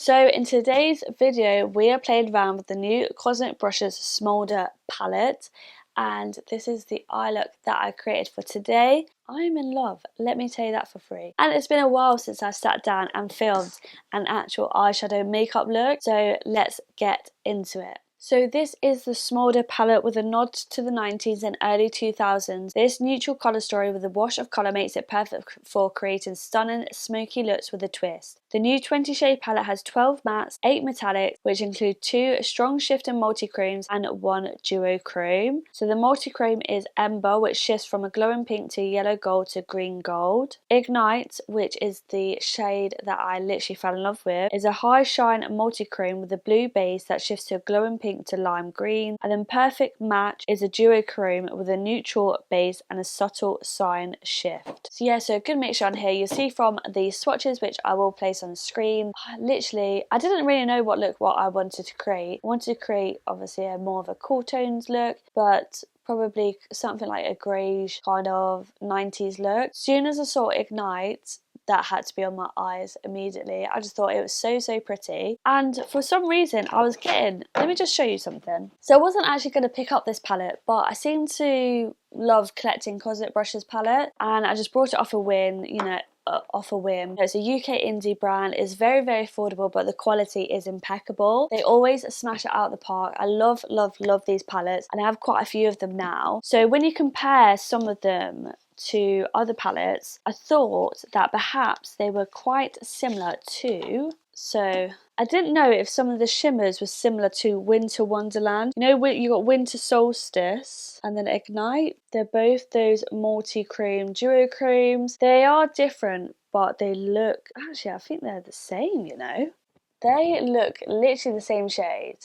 So in today's video we are playing around with the new Cosmic Brushes Smoulder Palette, and this is the eye look that I created for today. I'm in love, let me tell you that for free. And it's been a while since I sat down and filmed an actual eyeshadow makeup look, so let's get into it. So this is the Smoulder palette with a nod to the 90s and early 2000s. This neutral colour story with a wash of colour makes it perfect for creating stunning smoky looks with a twist. The new 20 shade palette has 12 mattes, 8 metallics, which include 2 strong shifting multi-chromes and 1 duochrome. So the multi-chrome is Ember, which shifts from a glowing pink to yellow gold to green gold. Ignite, which is the shade that I literally fell in love with, is a high shine multi-chrome with a blue base that shifts to a glowing pink to lime green. And then Perfect Match is a duochrome with a neutral base and a subtle cyan shift. So yeah, so a good mixture on here. You'll see from the swatches, which I will place on screen. Literally, I didn't really know what I wanted to create. I wanted to create obviously a more of a cool tones look, but probably something like a greyish kind of 90s look. As soon as I saw Ignite, that had to be on my eyes immediately. I just thought it was so pretty, and for some reason I was getting, let me just show you something. So I wasn't actually going to pick up this palette, but I seem to love collecting Cosmic Brushes palette, and I just brought it off a whim, off a whim. It's a UK indie brand. It's very affordable, but the quality is impeccable. They always smash it out of the park. I love these palettes, and I have quite a few of them now. So when you compare some of them to other palettes, I thought that perhaps they were quite similar to, so I didn't know if some of the shimmers were similar to Winter Wonderland. You know, you got Winter Solstice and then Ignite. They're both those multi-chrome duochromes. They are different, but they look, actually I think they're the same, you know. They look literally the same shade.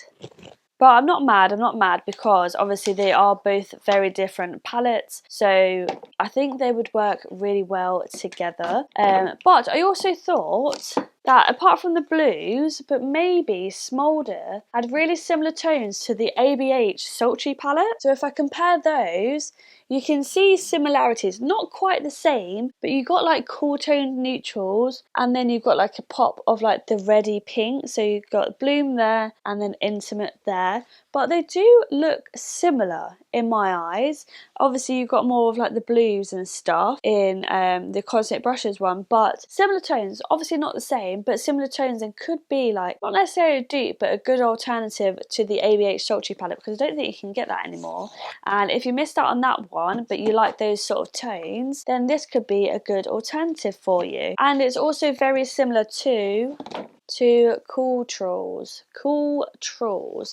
But I'm not mad because obviously they are both very different palettes, so I think they would work really well together. But I also thought that apart from the blues, but maybe Smoulder had really similar tones to the ABH Sultry palette. So if I compare those, you can see similarities, not quite the same, but you got like cool toned neutrals, and then you've got like a pop of like the reddy pink, so you've got Bloom there and then Intimate there, but they do look similar in my eyes. Obviously you've got more of like the blues and stuff in the Cosmic Brushes one, but similar tones, obviously not the same, but similar tones, and could be like, not necessarily a dupe, but a good alternative to the ABH Sultry palette, because I don't think you can get that anymore. And if you missed out on that one, but you like those sort of tones, then this could be a good alternative for you. And it's also very similar to Cool Trolls,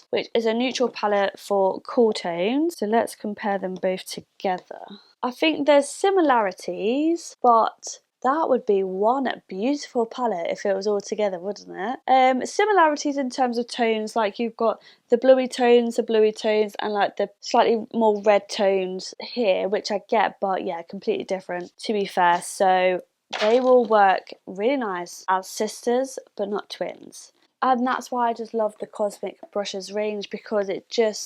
which is a neutral palette for cool tones. So let's compare them both together. I think there's similarities, but that would be one beautiful palette if it was all together, wouldn't it? Similarities in terms of tones, like you've got the bluey tones, and like the slightly more red tones here, which I get, but yeah, completely different to be fair. So they will work really nice as sisters, but not twins. And that's why I just love the Cosmic Brushes range, because I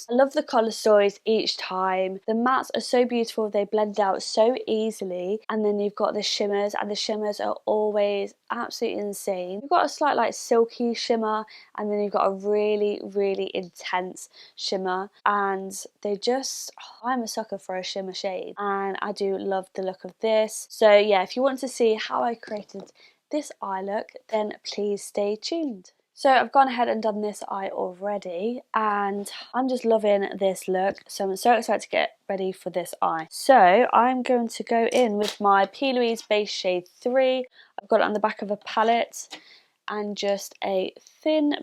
love the colour stories each time. The mattes are so beautiful, they blend out so easily, and then you've got the shimmers, and the shimmers are always absolutely insane. You've got a slight like silky shimmer, and then you've got a really intense shimmer, and they just, I'm a sucker for a shimmer shade, and I do love the look of this. So yeah, if you want to see how I created this eye look, then please stay tuned. So I've gone ahead and done this eye already, and I'm just loving this look, so I'm so excited to get ready for this eye. So I'm going to go in with my P. Louise Base Shade 3. I've got it on the back of a palette, and just a thin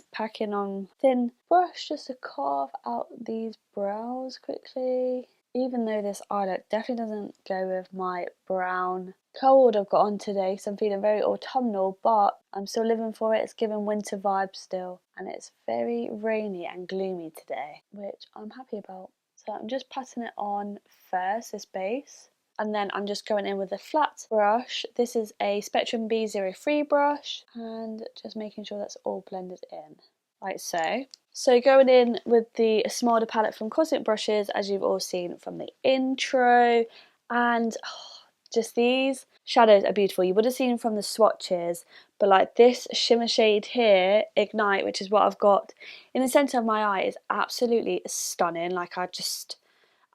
brush just to carve out these brows quickly. Even though this eye look definitely doesn't go with my brown cold I've got on today, so I'm feeling very autumnal, but I'm still living for it. It's giving winter vibes still, and it's very rainy and gloomy today, which I'm happy about. So I'm just patting it on first, this base, and then I'm just going in with a flat brush. This is a Spectrum B03 brush, and just making sure that's all blended in, like so. So going in with the Smoulder palette from Cosmic Brushes, as you've all seen from the intro, and Just these shadows are beautiful. You would have seen from the swatches, but like this shimmer shade here, Ignite, which is what I've got in the centre of my eye, is absolutely stunning. Like I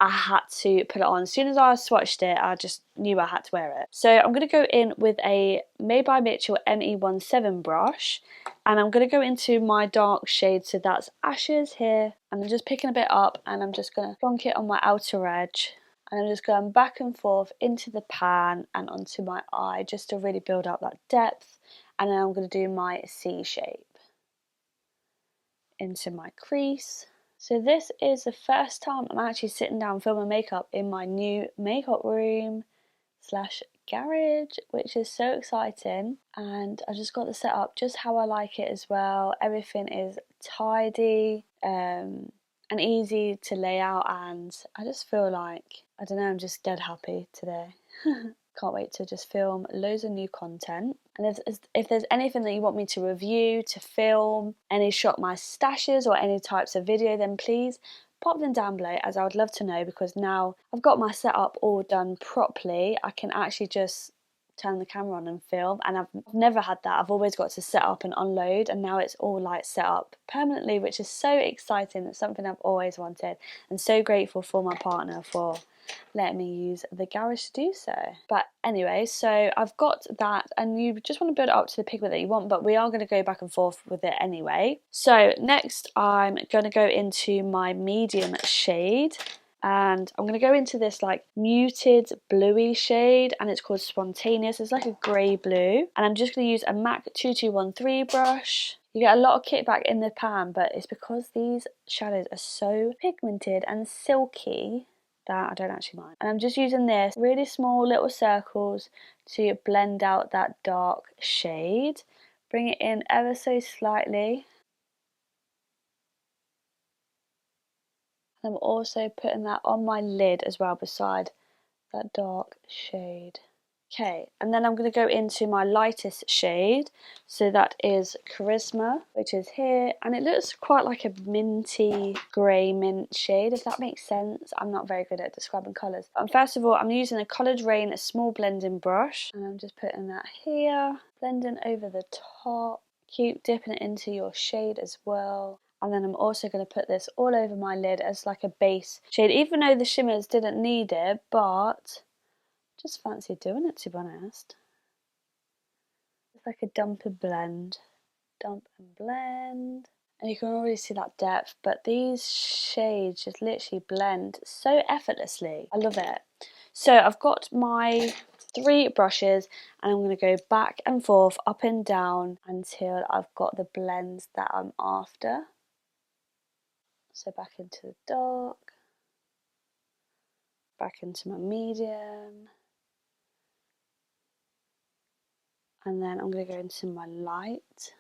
had to put it on. As soon as I swatched it, I just knew I had to wear it. So I'm going to go in with a Made by Mitchell ME17 brush, and I'm going to go into my dark shade, so that's Ashes here, and I'm just picking a bit up and I'm just going to plonk it on my outer edge, and I'm just going back and forth into the pan and onto my eye just to really build up that depth, and then I'm going to do my C shape into my crease. So this is the first time I'm actually sitting down filming makeup in my new makeup room slash garage, which is so exciting, and I just got the setup just how I like it as well. Everything is tidy and easy to lay out, and I just feel like, I don't know, I'm just dead happy today. Can't wait to just film loads of new content. And if there's anything that you want me to review, to film, any shot my stashes or any types of video, then please pop them down below, as I would love to know, because now I've got my setup all done properly. I can actually just turn the camera on and film, and I've never had that. I've always got to set up and unload, and now it's all like set up permanently, which is so exciting. It's something I've always wanted, and so grateful for my partner for letting me use the garage to do so. But anyway, so I've got that, and you just want to build it up to the pigment that you want, but we are going to go back and forth with it anyway. So next I'm going to go into my medium shade, and I'm going to go into this like muted bluey shade, and it's called Spontaneous. It's like a grey blue, and I'm just going to use a MAC 2213 brush. You get a lot of kickback in the pan, but it's because these shadows are so pigmented and silky that I don't actually mind. And I'm just using this really small little circles to blend out that dark shade. Bring it in ever so slightly. And I'm also putting that on my lid as well beside that dark shade. Okay, and then I'm going to go into my lightest shade, so that is Charisma, which is here, and it looks quite like a minty grey mint shade, if that makes sense. I'm not very good at describing colours. First of all, I'm using a Coloured Rain small blending brush, and I'm just putting that here, blending over the top. Keep dipping it into your shade as well. And then I'm also going to put this all over my lid as like a base shade, even though the shimmers didn't need it, but just fancy doing it, to be honest. It's like a dump and blend. Dump and blend. And you can already see that depth, but these shades just literally blend so effortlessly. I love it. So I've got my 3 brushes, and I'm going to go back and forth, up and down, until I've got the blends that I'm after. So back into the dark, back into my medium, and then I'm going to go into my light.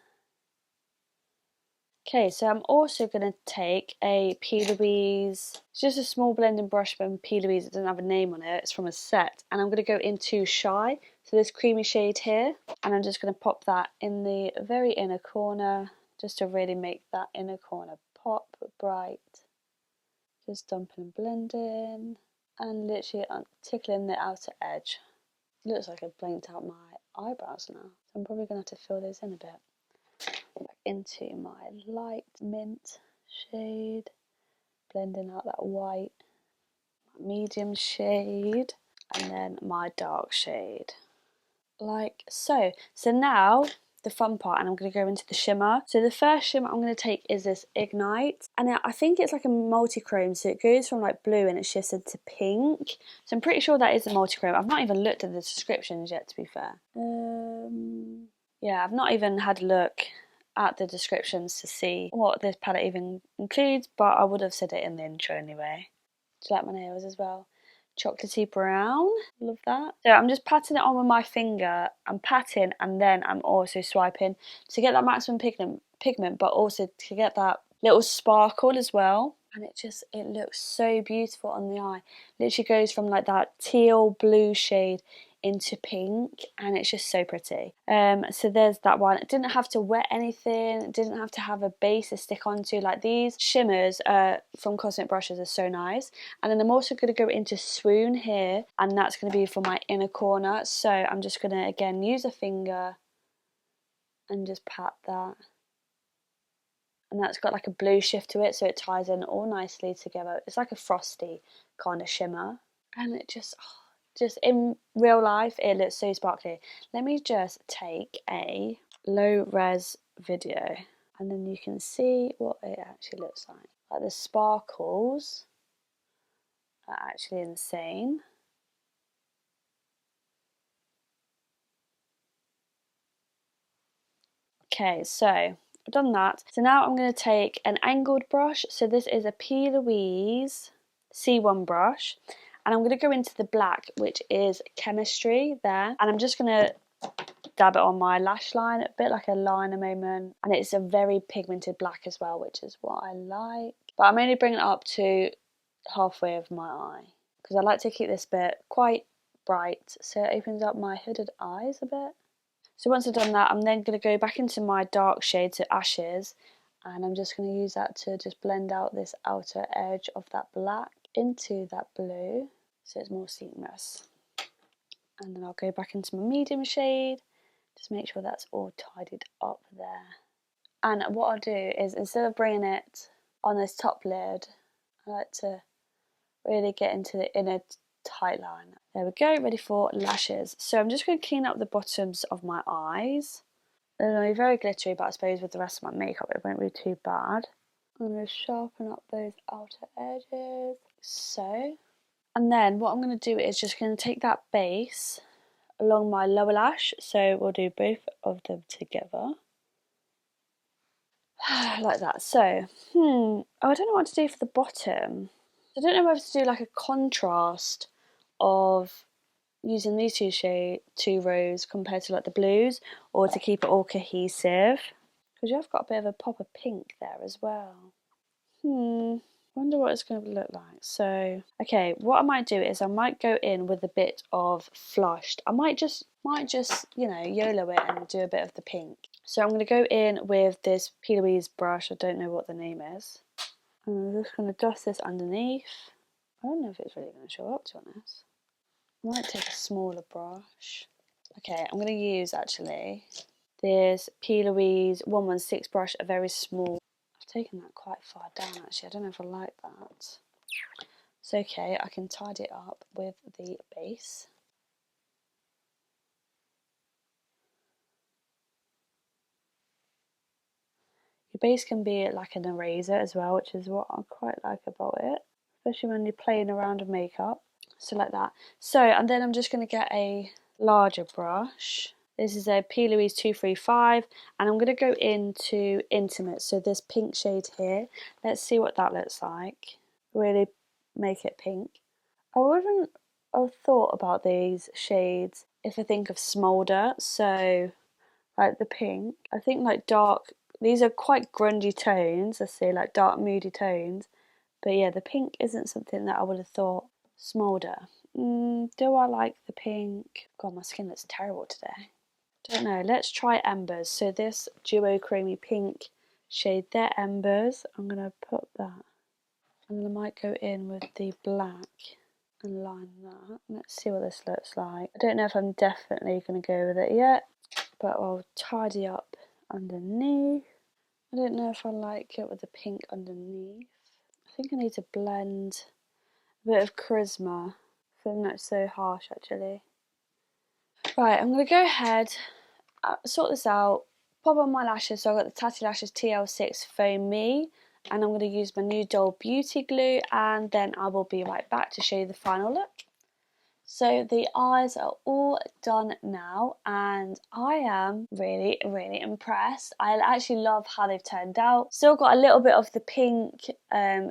Okay, so I'm also going to take a P. Louise, it's just a small blending brush from P. Louise, it doesn't have a name on it, it's from a set, and I'm going to go into Shy, so this creamy shade here, and I'm just going to pop that in the very inner corner, just to really make that inner corner pop bright. Just dumping and blending, and literally tickling the outer edge. It looks like I've blanked out my eyebrows now, so I'm probably going to have to fill those in a bit. Back into my light mint shade, blending out that white, my medium shade, and then my dark shade, like so. So now the fun part, and I'm going to go into the shimmer. So the first shimmer I'm going to take is this Ignite, and I think it's like a multi-chrome, so it goes from like blue and it shifts into pink, so I'm pretty sure that is a multi-chrome. I've not even looked at the descriptions yet, to be fair. Yeah, I've not even had a look at the descriptions to see what this palette even includes, but I would have said it in the intro anyway. Do you like my nails as well? Chocolatey brown, love that. So I'm just patting it on with my finger. I'm patting, and then I'm also swiping to get that maximum pigment, but also to get that little sparkle as well. And it looks so beautiful on the eye. Literally goes from like that teal blue shade into pink, and it's just so pretty. So there's that one. It didn't have to wet anything, it didn't have to have a base to stick onto. Like, these shimmers from Cosmic Brushes are so nice. And then I'm also going to go into Swoon here, and that's going to be for my inner corner. So I'm just going to again use a finger and just pat that. And that's got like a blue shift to it, so it ties in all nicely together. It's like a frosty kind of shimmer, and it just in real life it looks so sparkly. Let me just take a low res video, and then you can see what it actually looks like. Like, the sparkles are actually insane. Okay, so I've done that. So now I'm going to take an angled brush. So this is a P. Louise C1 brush, and I'm going to go into the black, which is Chemistry there, and I'm just going to dab it on my lash line, a bit like a liner moment, and it's a very pigmented black as well, which is what I like. But I'm only bringing it up to halfway of my eye, because I like to keep this bit quite bright, so it opens up my hooded eyes a bit. So once I've done that, I'm then going to go back into my dark shade, so Ashes, and I'm just going to use that to just blend out this outer edge of that black into that blue, so it's more seamless. And then I'll go back into my medium shade, just make sure that's all tidied up there. And what I'll do is, instead of bringing it on this top lid, I like to really get into the inner tight line. There we go, ready for lashes. So I'm just going to clean up the bottoms of my eyes. They're going to be very glittery, but I suppose with the rest of my makeup it won't be too bad. I'm going to sharpen up those outer edges, so. And then what I'm going to do is just going to take that base along my lower lash, so we'll do both of them together. Like that. So, oh, I don't know what to do for the bottom. I don't know whether to do like a contrast of using these two rows compared to like the blues, or to keep it all cohesive, because you have got a bit of a pop of pink there as well. Wonder what it's going to look like. So, okay, what I might do is I might go in with a bit of flushed. I might just you know, YOLO it and do a bit of the pink. So I'm going to go in with this P. Louise brush. I don't know what the name is. And I'm just going to dust this underneath. I don't know if it's really going to show up, to be honest. I might take a smaller brush. Okay, I'm going to use actually this P. Louise 116 brush, a very small. I've taken that quite far down actually. I don't know if I like that. It's okay, I can tidy it up with the base. Your base can be like an eraser as well, which is what I quite like about it, especially when you're playing around with makeup. So like that. So, and then I'm just going to get a larger brush. This is a P. Louise 235, and I'm going to go into Intimate, so this pink shade here. Let's see what that looks like. Really make it pink. I wouldn't have thought about these shades if I think of Smoulder, so like the pink. I think like dark, these are quite grungy tones, let's say like dark moody tones, but yeah, the pink isn't something that I would have thought. Smoulder. Do I like the pink? God, my skin looks terrible today. Don't know. Let's try Embers. So this duochrome pink shade there, Embers. I'm going to put that. And then I might go in with the black and line that. Let's see what this looks like. I don't know if I'm definitely going to go with it yet, but I'll tidy up underneath. I don't know if I like it with the pink underneath. I think I need to blend a bit of charisma. I feel that's so harsh actually. Right, I'm going to go ahead, sort this out, pop on my lashes. So I've got the Tatty Lashes TL6 Foam Me, and I'm going to use my new Doll Beauty Glue, and then I will be right back to show you the final look. So the eyes are all done now, and I am really, really impressed. I actually love how they've turned out. Still got a little bit of the pink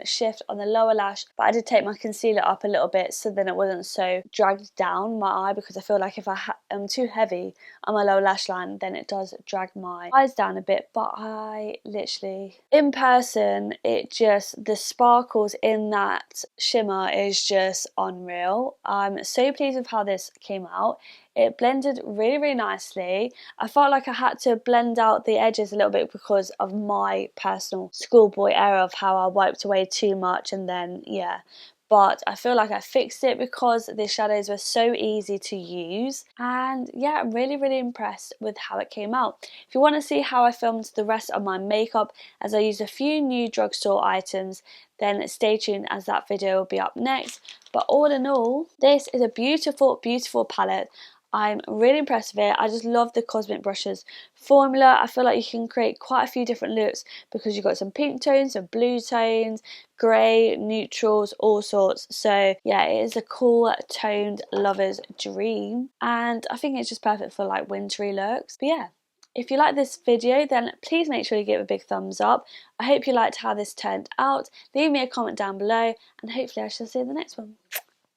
shift on the lower lash, but I did take my concealer up a little bit so then it wasn't so dragged down my eye, because I feel like if I am too heavy on my lower lash line, then it does drag my eyes down a bit. But I literally, in person, the sparkles in that shimmer is just unreal. I'm so so pleased with how this came out. It blended really nicely. I felt like I had to blend out the edges a little bit because of my personal schoolboy error of how I wiped away too much, and then yeah, but I feel like I fixed it because the shadows were so easy to use. And yeah, I'm really impressed with how it came out. If you want to see how I filmed the rest of my makeup as I used a few new drugstore items, then stay tuned as that video will be up next. But all in all, this is a beautiful palette. I'm really impressed with it. I just love the Cosmic Brushes formula. I feel like you can create quite a few different looks because you've got some pink tones, some blue tones, grey, neutrals, all sorts. So yeah, it is a cool toned lover's dream, and I think it's just perfect for like wintry looks. But yeah, if you like this video, then please make sure you give it a big thumbs up. I hope you liked how this turned out. Leave me a comment down below, and hopefully I shall see you in the next one.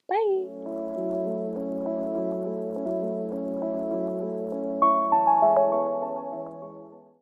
Bye!